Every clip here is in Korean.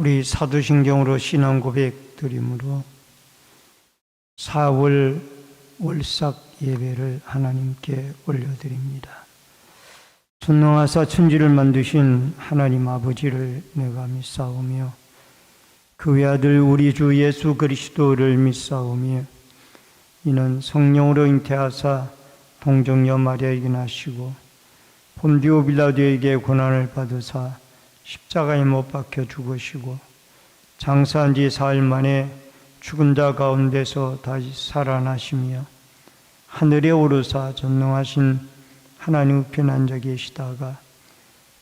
우리 사도신경으로 신앙 고백 드림으로 4월 월삭 예배를 하나님께 올려드립니다. 전능하사 천지를 만드신 하나님 아버지를 내가 믿사오며 그 외아들 우리 주 예수 그리스도를 믿사오며 이는 성령으로 잉태하사 동정녀 마리아에게 나시고 본디오 빌라도에게 고난을 받으사 십자가에 못 박혀 죽으시고 장사한 지 사흘 만에 죽은 자 가운데서 다시 살아나시며 하늘에 오르사 전능하신 하나님 우편에 앉아 계시다가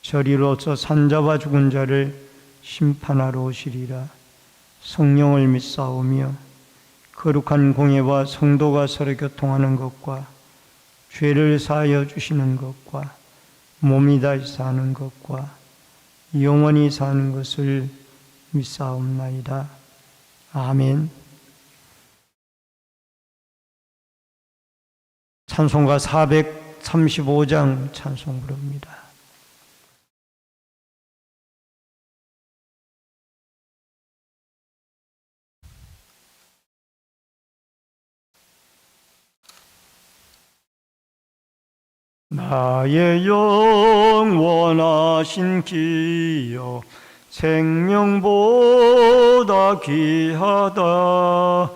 저리로서 산자와 죽은 자를 심판하러 오시리라. 성령을 믿사오며 거룩한 공예와 성도가 서로 교통하는 것과 죄를 사하여 주시는 것과 몸이 다시 사는 것과 영원히 사는 것을 믿사옵나이다. 아멘. 찬송가 435장 찬송 부릅니다. 나의 영원하신 기여 생명보다 귀하다.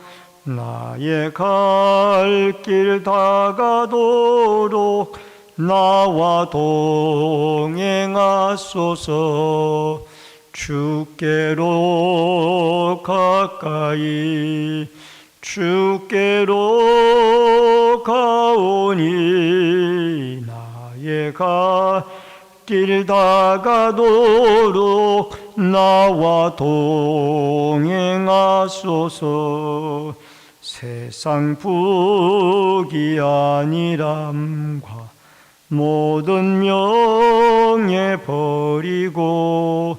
나의 갈 길 다가도록 나와 동행하소서. 주께로 가까이 주께로 가오니 나의 갈 길 다가도록 나와 동행하소서. 세상 부귀 아니람과 모든 명예 버리고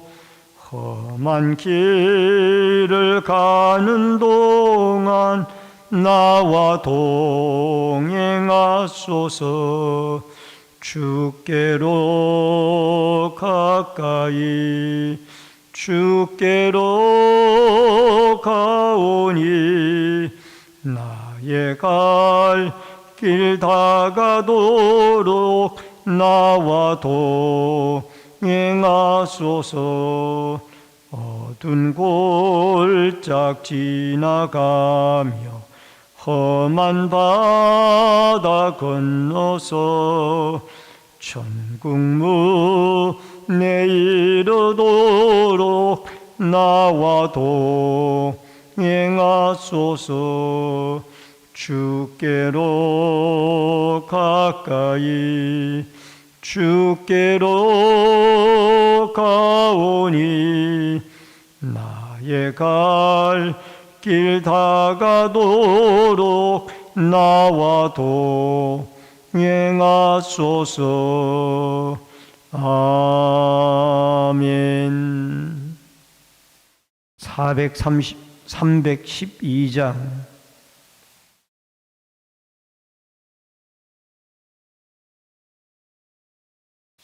험한 길을 가는 동안 나와 동행하소서. 주께로 가까이 주께로 가오니 나의 갈 길 다가도록 나와 동행하소서. 어두운 골짝 지나가며 험한 바다 건너서 천국 문에 이르도록 나와 동행하소서. 주께로 가까이 주께로 가오니 나의 갈 길 다가도록 나와 동행하소서. 아멘.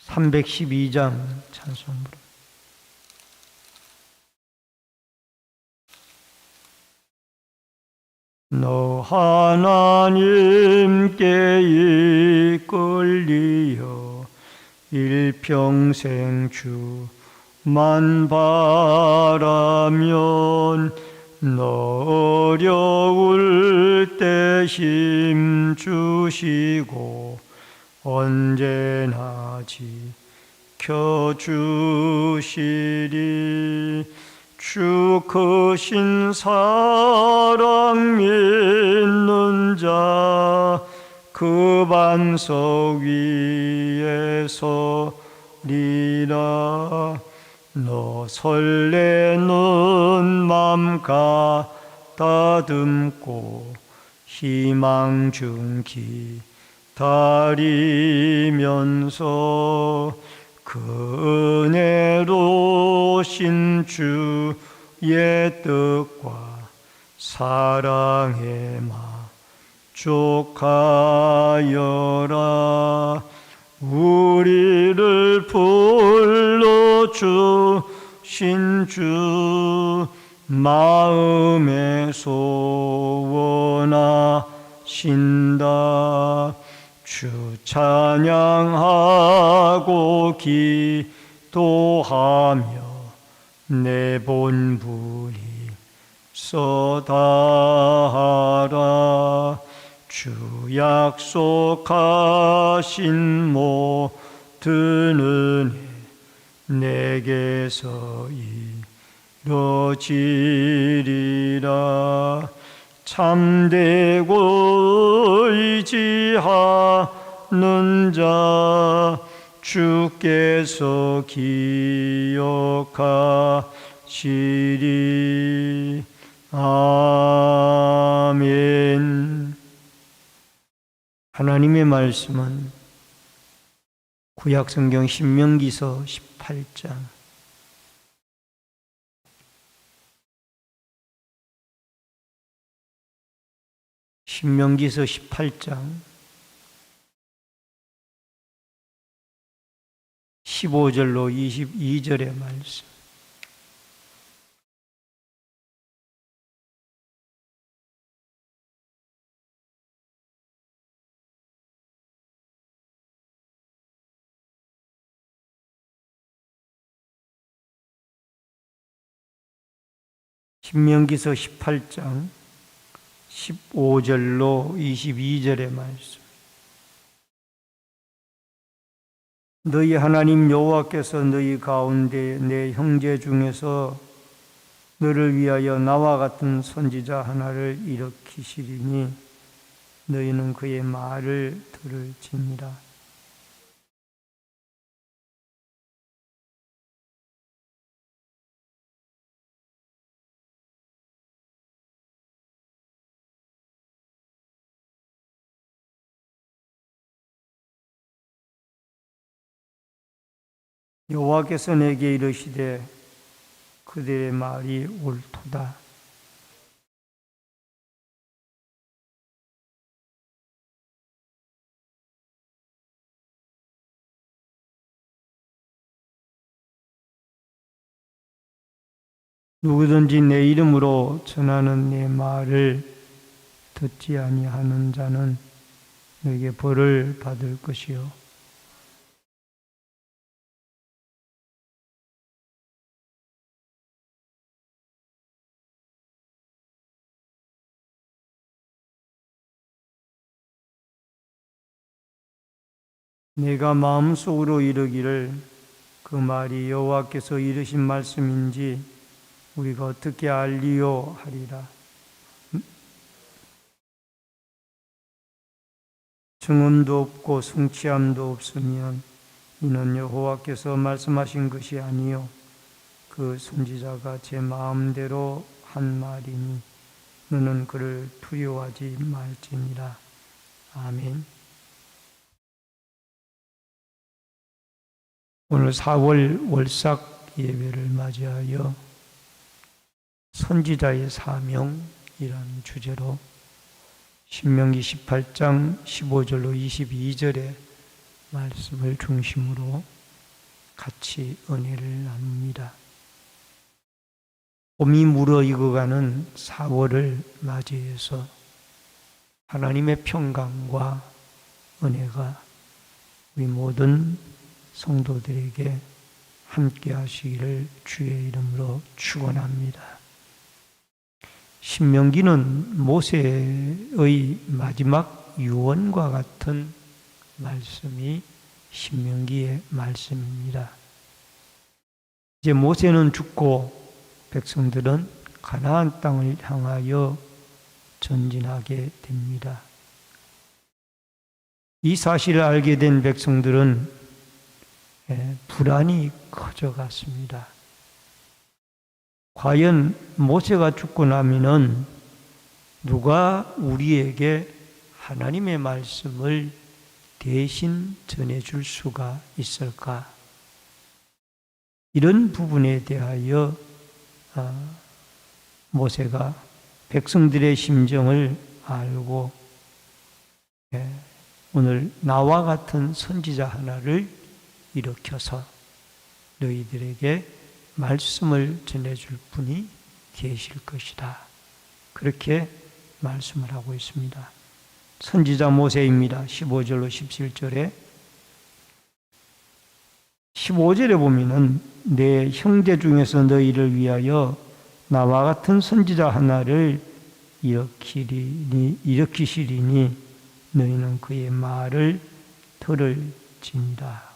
312장 찬송부로 너 하나님께 이끌리어 일평생 주만 바라면 너 어려울 때 힘 주시고 언제나 지켜주시리. 주 크신 사랑 믿는 자 그 반석 위에 서리라. 너 설레는 맘 가다듬고 희망 중 기다리면서 그 은혜로신 주의 뜻과 사랑에 만족하여라. 우리를 불러주신 주 마음에 소원하신다. 주 찬양하고 기도하며 내 본분이 쏟아하라. 주 약속하신 모든 은혜 내게서 이루어지리라. 참되고 의지하는 자 주께서 기억하시리. 아멘. 하나님의 말씀은 구약성경 신명기서 18장 신명기서 18장 15절로 22절의 말씀. 신명기서 18장 15절로 22절의 말씀. 너희 하나님 여호와께서 너희 가운데 내 형제 중에서 너를 위하여 나와 같은 선지자 하나를 일으키시리니 너희는 그의 말을 들을지니라. 여호와께서 내게 이르시되 그들의 말이 옳도다. 누구든지 내 이름으로 전하는 내 말을 듣지 아니하는 자는 너에게 벌을 받을 것이요 내가 마음속으로 이르기를 그 말이 여호와께서 이르신 말씀인지 우리가 어떻게 알리요 하리라. 증언도 없고 성취함도 없으면 이는 여호와께서 말씀하신 것이 아니요 그 선지자가 제 마음대로 한 말이니 너는 그를 두려워하지 말지니라. 아멘. 오늘 4월 월삭 예배를 맞이하여 선지자의 사명이라는 주제로 신명기 18장 15절로 22절의 말씀을 중심으로 같이 은혜를 나눕니다. 봄이 무르익어가는 4월을 맞이해서 하나님의 평강과 은혜가 우리 모든 성도들에게 함께 하시기를 주의 이름으로 축원합니다. 신명기는 모세의 마지막 유언과 같은 말씀이 신명기의 말씀입니다. 이제 모세는 죽고 백성들은 가나안 땅을 향하여 전진하게 됩니다. 이 사실을 알게 된 백성들은 불안이 커져갔습니다. 과연 모세가 죽고 나면은 누가 우리에게 하나님의 말씀을 대신 전해줄 수가 있을까? 이런 부분에 대하여 모세가 백성들의 심정을 알고 오늘 나와 같은 선지자 하나를 일으켜서 너희들에게 말씀을 전해줄 분이 계실 것이다. 그렇게 말씀을 하고 있습니다. 선지자 모세입니다. 15절로 17절에 15절에 보면은 내 형제 중에서 너희를 위하여 나와 같은 선지자 하나를 일으키시리니 너희는 그의 말을 들을지니라.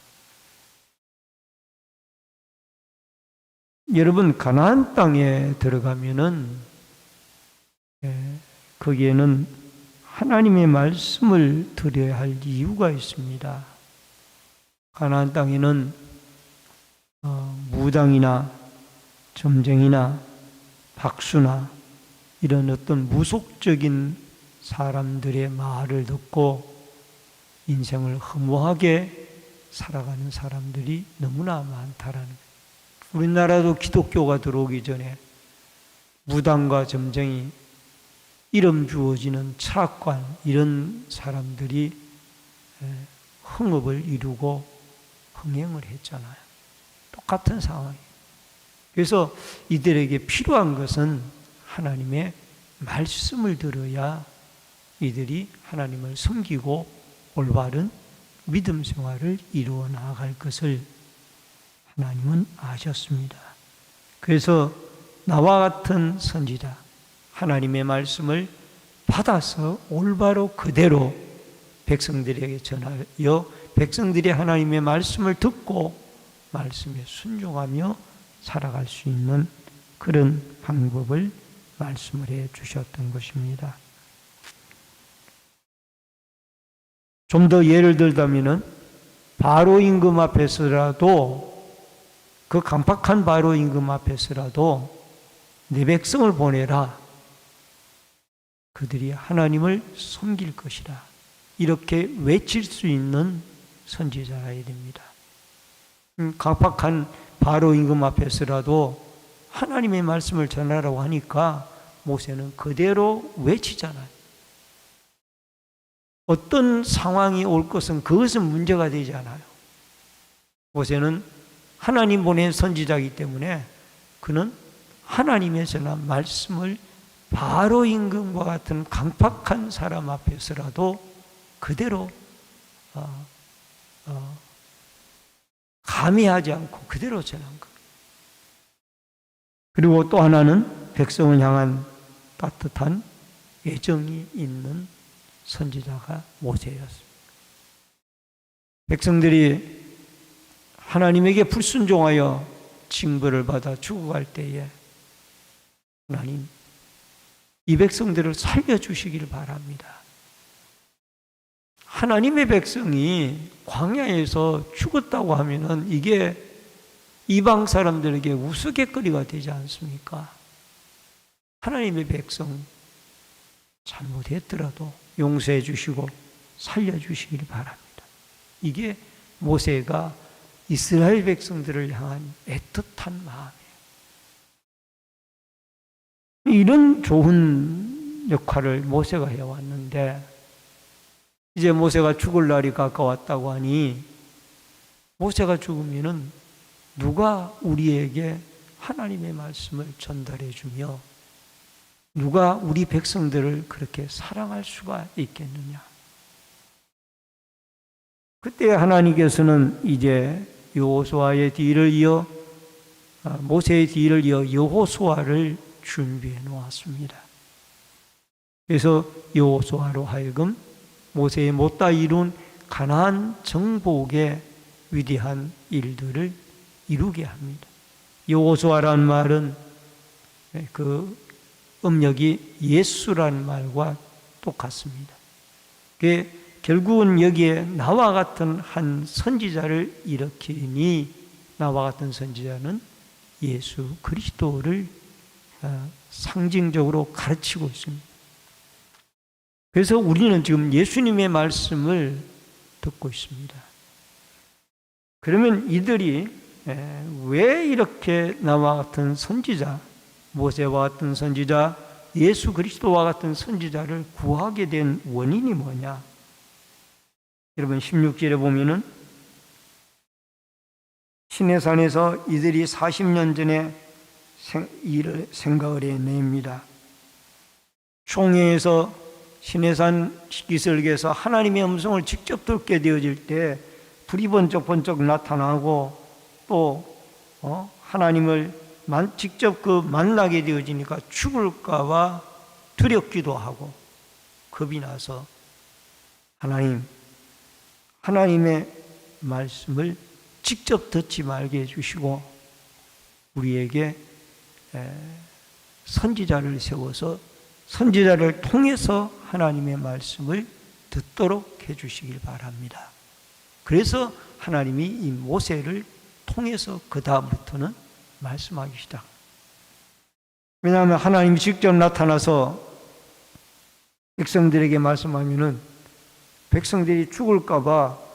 여러분, 가나안 땅에 들어가면은 거기에는 하나님의 말씀을 들어야 할 이유가 있습니다. 가나안 땅에는 무당이나 점쟁이나 박수나 이런 어떤 무속적인 사람들의 말을 듣고 인생을 허무하게 살아가는 사람들이 너무나 많다라는 거예요. 우리나라도 기독교가 들어오기 전에 무당과 점쟁이, 이름 주어지는 철학관, 이런 사람들이 흥업을 이루고 흥행을 했잖아요. 똑같은 상황이에요. 그래서 이들에게 필요한 것은 하나님의 말씀을 들어야 이들이 하나님을 섬기고 올바른 믿음 생활을 이루어 나아갈 것을 하나님은 아셨습니다. 그래서 나와 같은 선지자, 하나님의 말씀을 받아서 올바로 그대로 백성들에게 전하여 백성들이 하나님의 말씀을 듣고 말씀에 순종하며 살아갈 수 있는 그런 방법을 말씀을 해 주셨던 것입니다. 좀 더 예를 들자면은 바로 임금 앞에서라도, 그 강팍한 바로 임금 앞에서라도 내 백성을 보내라. 그들이 하나님을 섬길 것이라. 이렇게 외칠 수 있는 선지자라야 됩니다. 강팍한 바로 임금 앞에서라도 하나님의 말씀을 전하라고 하니까 모세는 그대로 외치잖아요. 어떤 상황이 올 것은 그것은 문제가 되지 않아요. 모세는 하나님 보낸 선지자이기 때문에 그는 하나님의 전한 말씀을 바로 임금과 같은 강팍한 사람 앞에서라도 그대로 감히하지 않고 그대로 전한 것. 그리고 또 하나는 백성을 향한 따뜻한 애정이 있는 선지자가 모세였습니다. 백성들이 하나님에게 불순종하여 징벌을 받아 죽어갈 때에 하나님, 이 백성들을 살려주시길 바랍니다. 하나님의 백성이 광야에서 죽었다고 하면은 이게 이방 사람들에게 우스갯거리가 되지 않습니까? 하나님의 백성 잘못했더라도 용서해 주시고 살려주시길 바랍니다. 이게 모세가 이스라엘 백성들을 향한 애틋한 마음이에요. 이런 좋은 역할을 모세가 해왔는데 이제 모세가 죽을 날이 가까웠다고 하니 모세가 죽으면은 누가 우리에게 하나님의 말씀을 전달해 주며 누가 우리 백성들을 그렇게 사랑할 수가 있겠느냐. 그때 하나님께서는 이제 여호수아의 뒤를 이어 모세의 뒤를 이어 여호수아를 준비해 놓았습니다. 그래서 여호수아로 하여금 모세의 못다 이룬 가나안 정복의 위대한 일들을 이루게 합니다. 여호수아라는 말은 그 음력이 예수라는 말과 똑같습니다. 결국은 여기에 나와 같은 한 선지자를 일으키니 나와 같은 선지자는 예수 그리스도를 상징적으로 가르치고 있습니다. 그래서 우리는 지금 예수님의 말씀을 듣고 있습니다. 그러면 이들이 왜 이렇게 나와 같은 선지자, 모세와 같은 선지자, 예수 그리스도와 같은 선지자를 구하게 된 원인이 뭐냐? 여러분 16절에 보면은 시내산에서 이들이 40년 전에 생각을 해냅니다. 총회에서 시내산 기슭에서 하나님의 음성을 직접 듣게 되어질 때 불이 번쩍번쩍 나타나고 또 하나님을 직접 만나게 되어지니까 죽을까 봐 두렵기도 하고 겁이 나서 하나님의 말씀을 직접 듣지 말게 해주시고 우리에게 선지자를 세워서 선지자를 통해서 하나님의 말씀을 듣도록 해주시길 바랍니다. 그래서 하나님이 이 모세를 통해서 그 다음부터는 말씀하기 시작. 왜냐하면 하나님이 직접 나타나서 백성들에게 말씀하면은 백성들이 죽을까 봐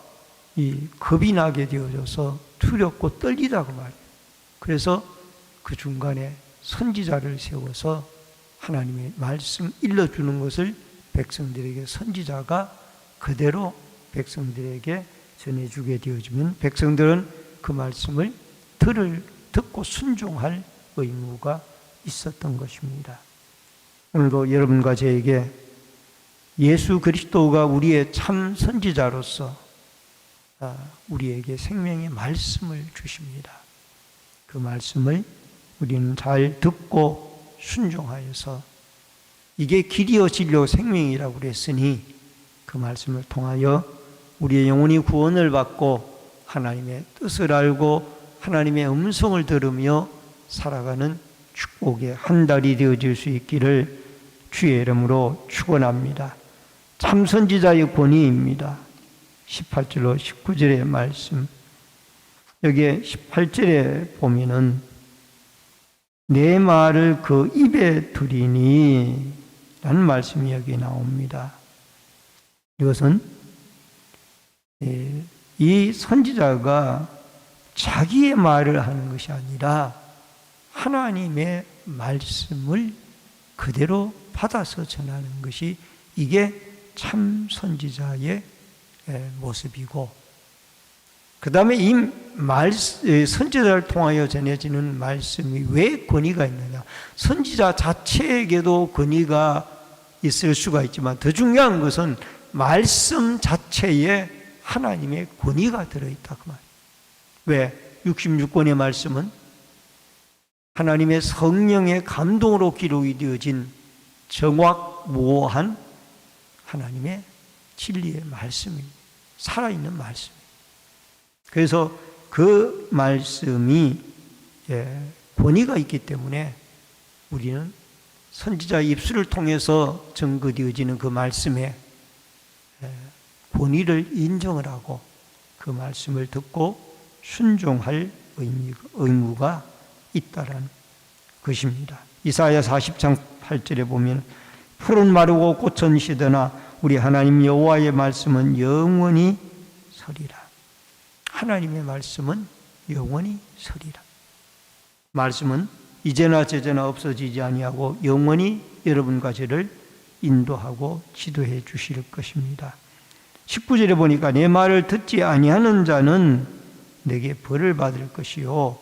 이 겁이 나게 되어져서 두렵고 떨리다고 말이에요. 그래서 그 중간에 선지자를 세워서 하나님의 말씀 일러주는 것을 백성들에게 선지자가 그대로 백성들에게 전해주게 되어지면 백성들은 그 말씀을 듣고 순종할 의무가 있었던 것입니다. 오늘도 여러분과 저에게 예수 그리스도가 우리의 참 선지자로서 우리에게 생명의 말씀을 주십니다. 그 말씀을 우리는 잘 듣고 순종하여서 이게 길이요 진리요 생명이라고 그랬으니 그 말씀을 통하여 우리의 영혼이 구원을 받고 하나님의 뜻을 알고 하나님의 음성을 들으며 살아가는 축복의 한 달이 되어질 수 있기를 주의 이름으로 축원합니다. 참 선지자의 권위입니다. 18절로 19절의 말씀. 여기에 18절에 보면은 내 말을 그 입에 두리니 라는 말씀이 여기 나옵니다. 이것은 이 선지자가 자기의 말을 하는 것이 아니라 하나님의 말씀을 그대로 받아서 전하는 것이 이게 참 선지자의 모습이고 그 다음에 이 선지자를 통하여 전해지는 말씀이 왜 권위가 있느냐. 선지자 자체에게도 권위가 있을 수가 있지만 더 중요한 것은 말씀 자체에 하나님의 권위가 들어있다 그 말이에요. 왜? 66권의 말씀은 하나님의 성령의 감동으로 기록이 되어진 정확무오한 하나님의 진리의 말씀입니다. 살아있는 말씀입니다. 그래서 그 말씀이 권위가 있기 때문에 우리는 선지자의 입술을 통해서 증거되어지는 그 말씀에 권위를 인정을 하고 그 말씀을 듣고 순종할 의무가 있다라는 것입니다. 이사야 40장 8절에 보면 풀은 마르고 꽃은 시드나 우리 하나님 여호와의 말씀은 영원히 서리라. 하나님의 말씀은 영원히 서리라. 말씀은 이제나 저제나 없어지지 아니하고 영원히 여러분과 저를 인도하고 지도해 주실 것입니다. 19절에 보니까 내 말을 듣지 아니하는 자는 내게 벌을 받을 것이요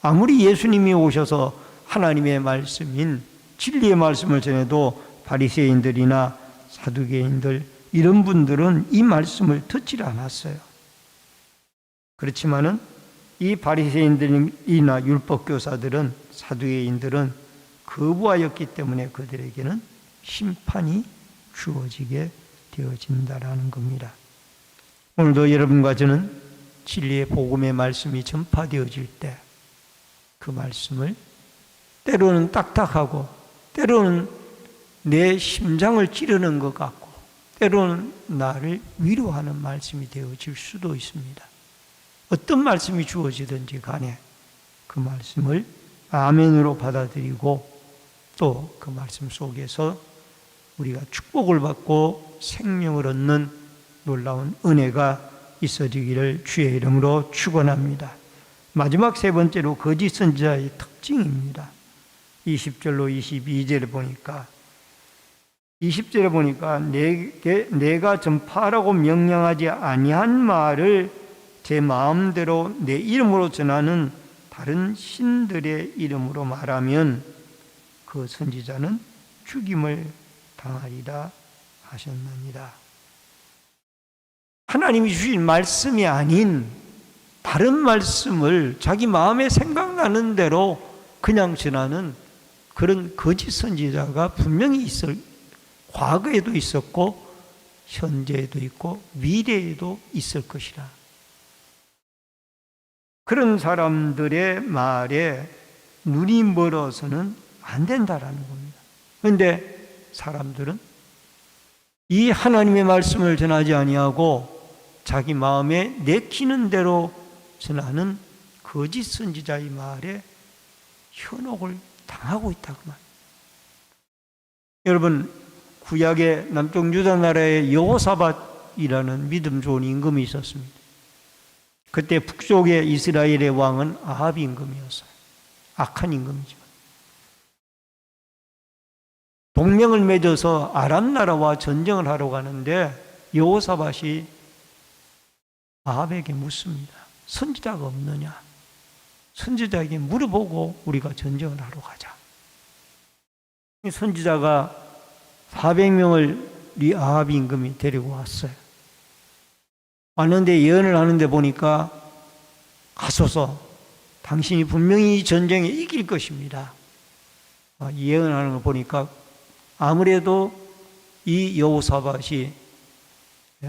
아무리 예수님이 오셔서 하나님의 말씀인 진리의 말씀을 전해도 바리새인들이나 사두개인들 이런 분들은 이 말씀을 듣지 않았어요. 그렇지만은 이 바리새인들이나 율법교사들은 사두개인들은 거부하였기 때문에 그들에게는 심판이 주어지게 되어진다라는 겁니다. 오늘도 여러분과 저는 진리의 복음의 말씀이 전파되어질 때 그 말씀을 때로는 딱딱하고 때로는 내 심장을 찌르는 것 같고 때로는 나를 위로하는 말씀이 되어질 수도 있습니다. 어떤 말씀이 주어지든지 간에 그 말씀을 아멘으로 받아들이고 또 그 말씀 속에서 우리가 축복을 받고 생명을 얻는 놀라운 은혜가 있어지기를 주의 이름으로 축원합니다. 마지막 세 번째로 거짓 선지자의 특징입니다. 20절로 22절에 보니까 20절에 보니까 내가 전파하라고 명령하지 아니한 말을 제 마음대로 내 이름으로 전하는 다른 신들의 이름으로 말하면 그 선지자는 죽임을 당하리라 하셨느니라. 하나님이 주신 말씀이 아닌 다른 말씀을 자기 마음에 생각나는 대로 그냥 전하는 그런 거짓 선지자가 분명히 과거에도 있었고 현재에도 있고 미래에도 있을 것이라. 그런 사람들의 말에 눈이 멀어서는 안 된다라는 겁니다. 그런데 사람들은 이 하나님의 말씀을 전하지 아니하고 자기 마음에 내키는 대로 전하는 거짓 선지자의 말에 현혹을 당하고 있다고 말합니다. 여러분, 구약의 남쪽 유다 나라에 여호사밧이라는 믿음 좋은 임금이 있었습니다. 그때 북쪽의 이스라엘의 왕은 아합 임금이었어요. 악한 임금이죠. 동맹을 맺어서 아람 나라와 전쟁을 하러 가는데 여호사밧이 아합에게 묻습니다. 선지자가 없느냐? 선지자에게 물어보고 우리가 전쟁을 하러 가자. 선지자가 400명을 이 아합 임금이 데리고 왔어요. 왔는데 예언을 하는데 보니까 가소서, 당신이 분명히 이 전쟁에 이길 것입니다. 예언하는 걸 보니까 아무래도 이 여호사밧이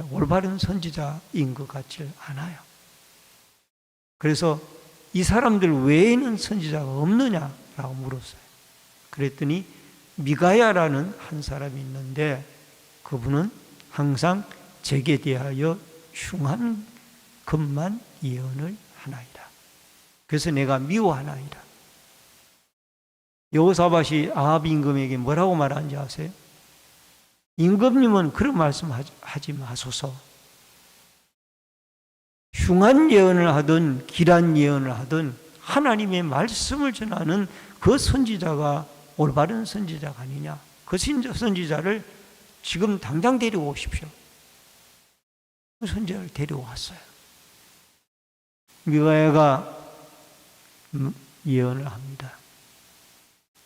올바른 선지자인 것 같지 않아요. 그래서 이 사람들 외에는 선지자가 없느냐라고 물었어요. 그랬더니 미가야라는 한 사람이 있는데 그분은 항상 제게 대하여 흉한 것만 예언을 하나이다. 그래서 내가 미워하나이다. 여호사밧이 아합 임금에게 뭐라고 말하는지 아세요? 임금님은 그런 말씀하지 마소서. 흉한 예언을 하든 길한 예언을 하든 하나님의 말씀을 전하는 그 선지자가 올바른 선지자가 아니냐. 그 선지자를 지금 당장 데리고 오십시오. 그 선지자를 데려왔어요. 미가야가 예언을 합니다.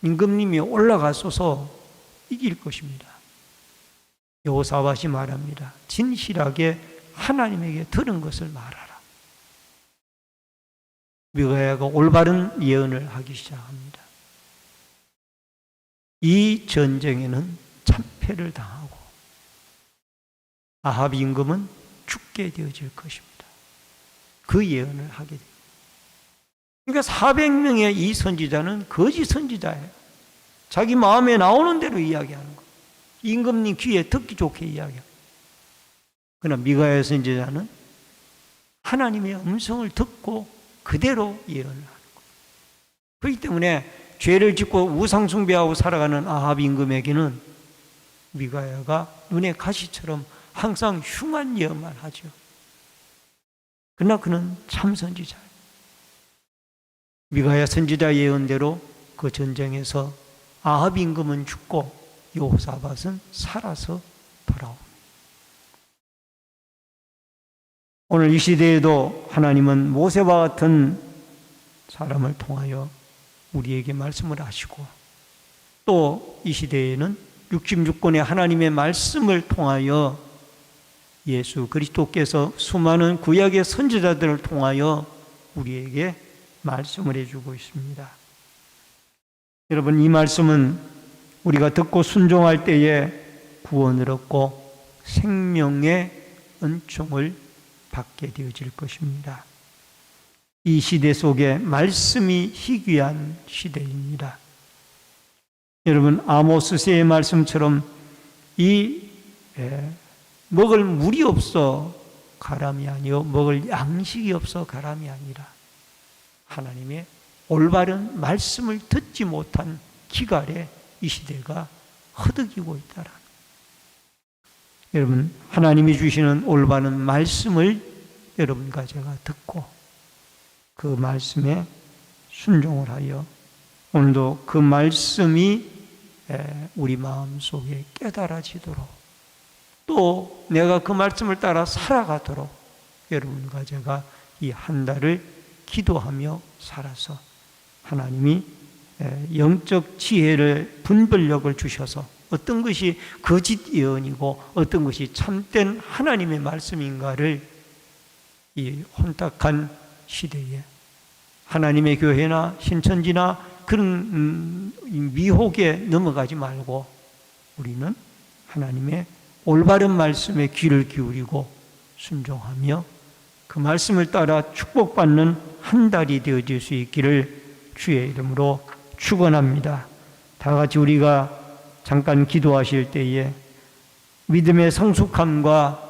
임금님이 올라가소서 이길 것입니다. 여호사밧이 말합니다. 진실하게 하나님에게 들은 것을 말하라. 미가야가 올바른 예언을 하기 시작합니다. 이 전쟁에는 참패를 당하고 아합 임금은 죽게 되어질 것입니다. 그 예언을 하게 됩니다. 그러니까 400명의 이 선지자는 거짓 선지자예요. 자기 마음에 나오는 대로 이야기하는 거예요. 임금님 귀에 듣기 좋게 이야기합니다. 그러나 미가야 선지자는 하나님의 음성을 듣고 그대로 예언을 하는 거예요. 그렇기 때문에 죄를 짓고 우상 숭배하고 살아가는 아합 임금에게는 미가야가 눈의 가시처럼 항상 흉한 예언만 하죠. 그러나 그는 참 선지자예요. 미가야 선지자 예언대로 그 전쟁에서 아합 임금은 죽고 여호사밧은 살아서 돌아옵니다. 오늘 이 시대에도 하나님은 모세와 같은 사람을 통하여 우리에게 말씀을 하시고 또 이 시대에는 66권의 하나님의 말씀을 통하여 예수 그리스도께서 수많은 구약의 선지자들을 통하여 우리에게 말씀을 해주고 있습니다. 여러분, 이 말씀은 우리가 듣고 순종할 때에 구원을 얻고 생명의 은총을 받게 되어질 것입니다. 이 시대 속에 말씀이 희귀한 시대입니다. 여러분, 아모스서의 말씀처럼 이 먹을 물이 없어 가람이 아니요 먹을 양식이 없어 가람이 아니라 하나님의 올바른 말씀을 듣지 못한 기갈에 이 시대가 허덕이고 있다라. 여러분, 하나님이 주시는 올바른 말씀을 여러분과 제가 듣고 그 말씀에 순종을 하여 오늘도 그 말씀이 우리 마음속에 깨달아지도록 또 내가 그 말씀을 따라 살아가도록 여러분과 제가 이 한 달을 기도하며 살아서 하나님이 영적 지혜를 분별력을 주셔서 어떤 것이 거짓 예언이고 어떤 것이 참된 하나님의 말씀인가를 이 혼탁한 시대에 하나님의 교회나 신천지나 그런 미혹에 넘어가지 말고 우리는 하나님의 올바른 말씀에 귀를 기울이고 순종하며 그 말씀을 따라 축복받는 한 달이 되어질 수 있기를 주의 이름으로 축원합니다. 다 같이 우리가 잠깐 기도하실 때에 믿음의 성숙함과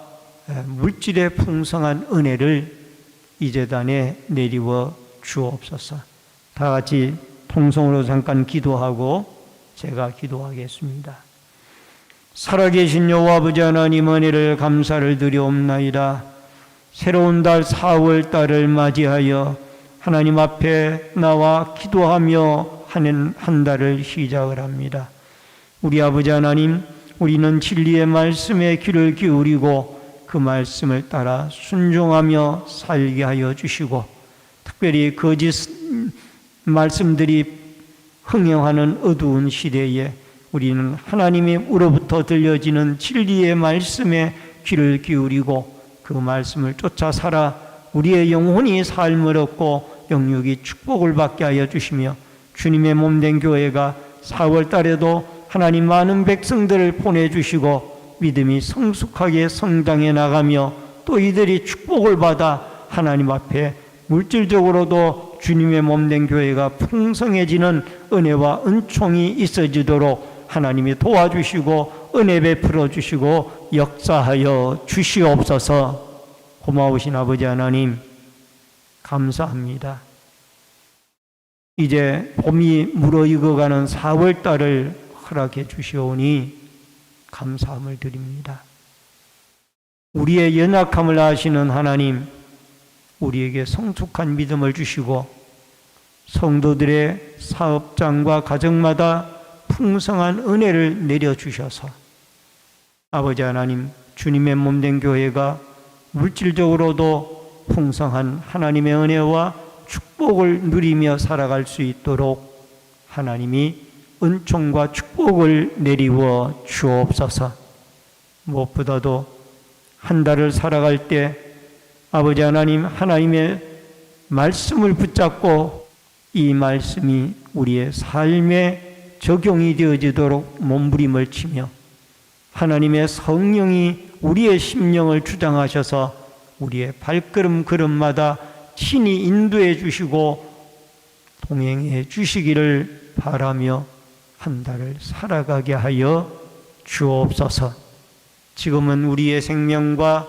물질의 풍성한 은혜를 이 제단에 내리워 주옵소서. 다 같이 통성으로 잠깐 기도하고 제가 기도하겠습니다. 살아계신 여호와 아버지 하나님, 은혜를 감사를 드리옵나이다. 새로운 달 4월 달을 맞이하여 하나님 앞에 나와 기도하며 하는 한 달을 시작을 합니다. 우리 아버지 하나님, 우리는 진리의 말씀에 귀를 기울이고 그 말씀을 따라 순종하며 살게 하여 주시고, 특별히 거짓 말씀들이 흥행하는 어두운 시대에 우리는 하나님으로부터 들려지는 진리의 말씀에 귀를 기울이고 그 말씀을 쫓아 살아 우리의 영혼이 삶을 얻고 영육이 축복을 받게 하여 주시며, 주님의 몸된 교회가 4월 달에도 하나님 많은 백성들을 보내주시고 믿음이 성숙하게 성장해 나가며 또 이들이 축복을 받아 하나님 앞에 물질적으로도 주님의 몸된 교회가 풍성해지는 은혜와 은총이 있어지도록 하나님이 도와주시고 은혜 베풀어 주시고 역사하여 주시옵소서. 고마우신 아버지 하나님, 감사합니다. 이제 봄이 무르익어가는 4월 달을 허락해 주시오니 감사함을 드립니다. 우리의 연약함을 아시는 하나님, 우리에게 성숙한 믿음을 주시고 성도들의 사업장과 가정마다 풍성한 은혜를 내려주셔서 아버지 하나님, 주님의 몸된 교회가 물질적으로도 풍성한 하나님의 은혜와 축복을 누리며 살아갈 수 있도록 하나님이 은총과 축복을 내리워 주옵소서. 무엇보다도 한 달을 살아갈 때 아버지 하나님, 하나님의 말씀을 붙잡고 이 말씀이 우리의 삶에 적용이 되어지도록 몸부림을 치며 하나님의 성령이 우리의 심령을 주장하셔서 우리의 발걸음마다 친히 인도해 주시고 동행해 주시기를 바라며 한 달을 살아가게 하여 주옵소서. 지금은 우리의 생명과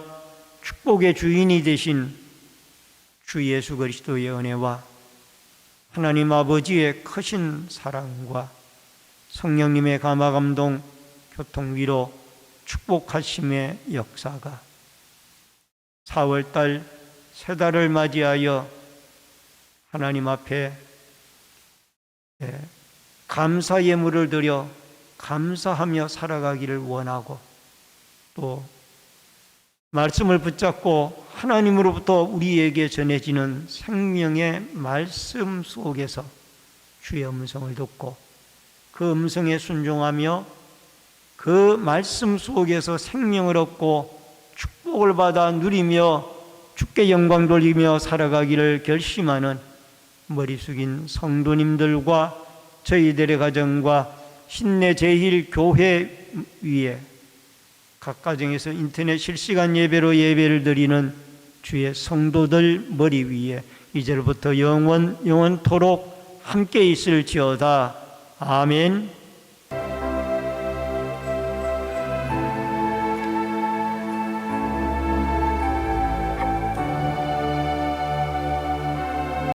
축복의 주인이 되신 주 예수 그리스도의 은혜와 하나님 아버지의 크신 사랑과 성령님의 감화감동, 교통위로, 축복하심의 역사가 4월달 새 달을 맞이하여 하나님 앞에 감사 예물을 드려 감사하며 살아가기를 원하고, 또 말씀을 붙잡고 하나님으로부터 우리에게 전해지는 생명의 말씀 속에서 주의 음성을 듣고 그 음성에 순종하며 그 말씀 속에서 생명을 얻고 축복을 받아 누리며 주께 영광 돌리며 살아가기를 결심하는 머리 숙인 성도님들과 저희들의 가정과 신내 제일 교회 위에 각 가정에서 인터넷 실시간 예배로 예배를 드리는 주의 성도들 머리 위에 이제부터 영원토록 함께 있을지어다. 아멘.